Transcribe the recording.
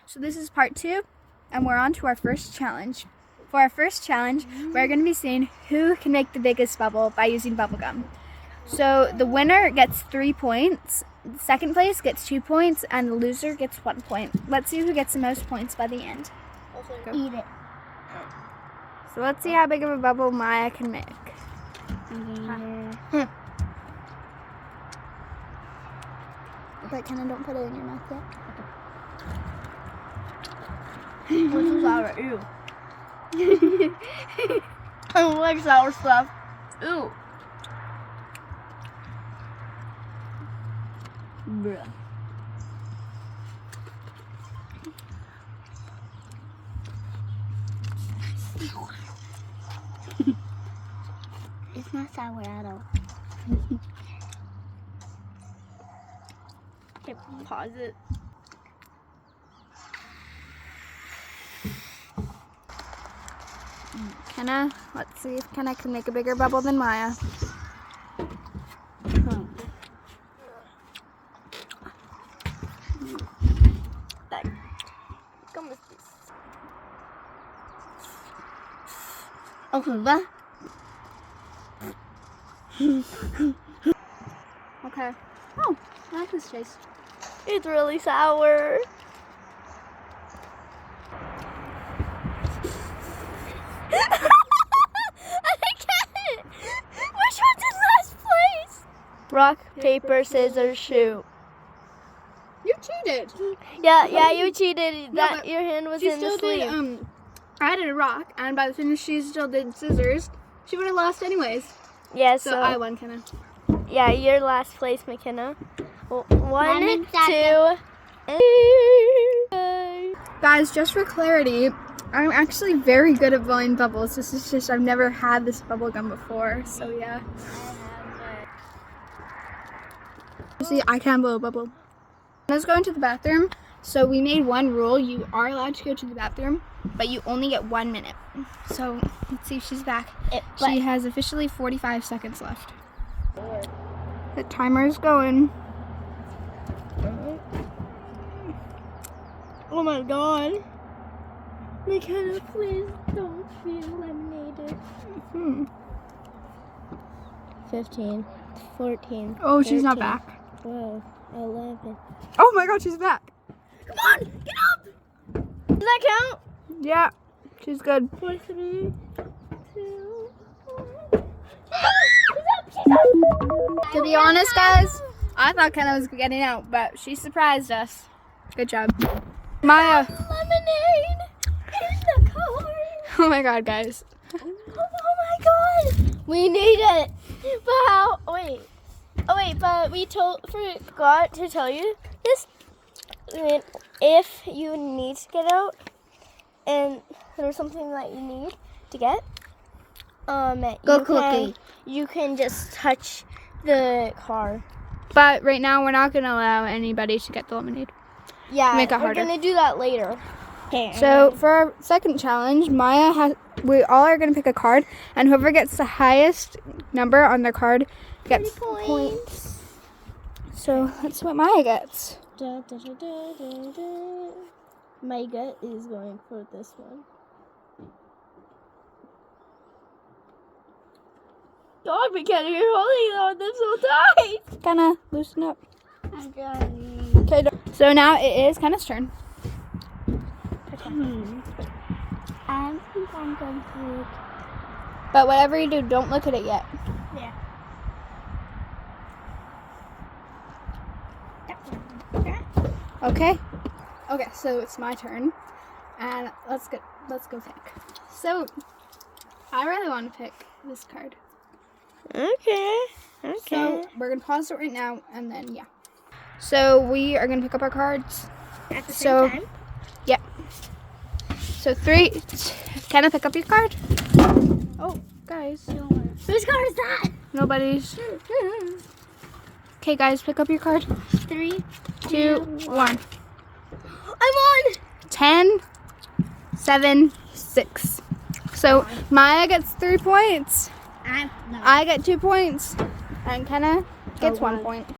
So this is part 2, and we're on to our first challenge. For our first challenge, we're going to be seeing who can make the biggest bubble by using bubble gum. So the winner gets 3 points, second place gets 2 points, and the loser gets 1 point. Let's see who gets the most points by the end. Eat it. So let's see how big of a bubble Maya can make. But kind of don't put it in your mouth yet. This is sour. Ew. I don't like sour stuff. Ew. Bruh. It's not sour at all. Okay, pause it. Kenna, let's see if Kenna can make a bigger bubble than Maya. Okay, ba? Okay. Oh, I like this taste. It's really sour. Which one's in last place? Rock, paper, scissors, shoot. You cheated. Yeah, you cheated. No, but your hand was She in the still sleeve. did. I did a rock, and by the time she still did scissors, she would have lost anyways. Yeah, So I won, Kenna. Yeah, you're last place, McKenna. 1, 2, and... Guys, just for clarity, I'm actually very good at blowing bubbles. This is just, I've never had this bubble gum before, so yeah. See, I can blow a bubble. Let's go into the bathroom. So we made one rule. You are allowed to go to the bathroom, but you only get 1 minute. So let's see if she's back. She has officially 45 seconds left. The timer is going. Oh my god. McKenna, please don't be eliminated. 15, 14. Oh, she's 13, not back. 12, 11. Oh my god, she's back. Come on, get up! Does that count? Yeah, she's good. 4, 3, 2, 1. To be honest, guys, I thought Kenna was getting out, but she surprised us. Good job. Maya. Lemonade in the car. Oh my god, guys. Oh my god. We need it. But how? Wait. Oh wait, but we forgot to tell you this. I mean, if you need to get out and there's something that you need to get, you can just touch the car. But right now, we're not going to allow anybody to get the lemonade. Yeah, Make it harder. We're gonna do that later. So for our second challenge, we all are going to pick a card, and whoever gets the highest number on their card gets points. So that's what Maya gets. My gut is going for this one. God, McKenna, you're holding on them so tight. Kinda loosen up. I got it. Okay, so now it is Kenna's turn. I think I'm going to. But whatever you do, don't look at it yet. Yeah. Okay. Okay, so it's my turn, and let's go pick. So I really want to pick this card. Okay. So we're gonna pause it right now, and then yeah. So we are gonna pick up our cards. At the same time? Yeah. So 3. Can I pick up your card? Oh, guys. Whose card is that? Nobody's. Okay, guys, pick up your card. 3, 2, 1. I'm on. 10, 7, 6. So Maya gets 3 points. I get 2 points. And Kenna gets 1 point.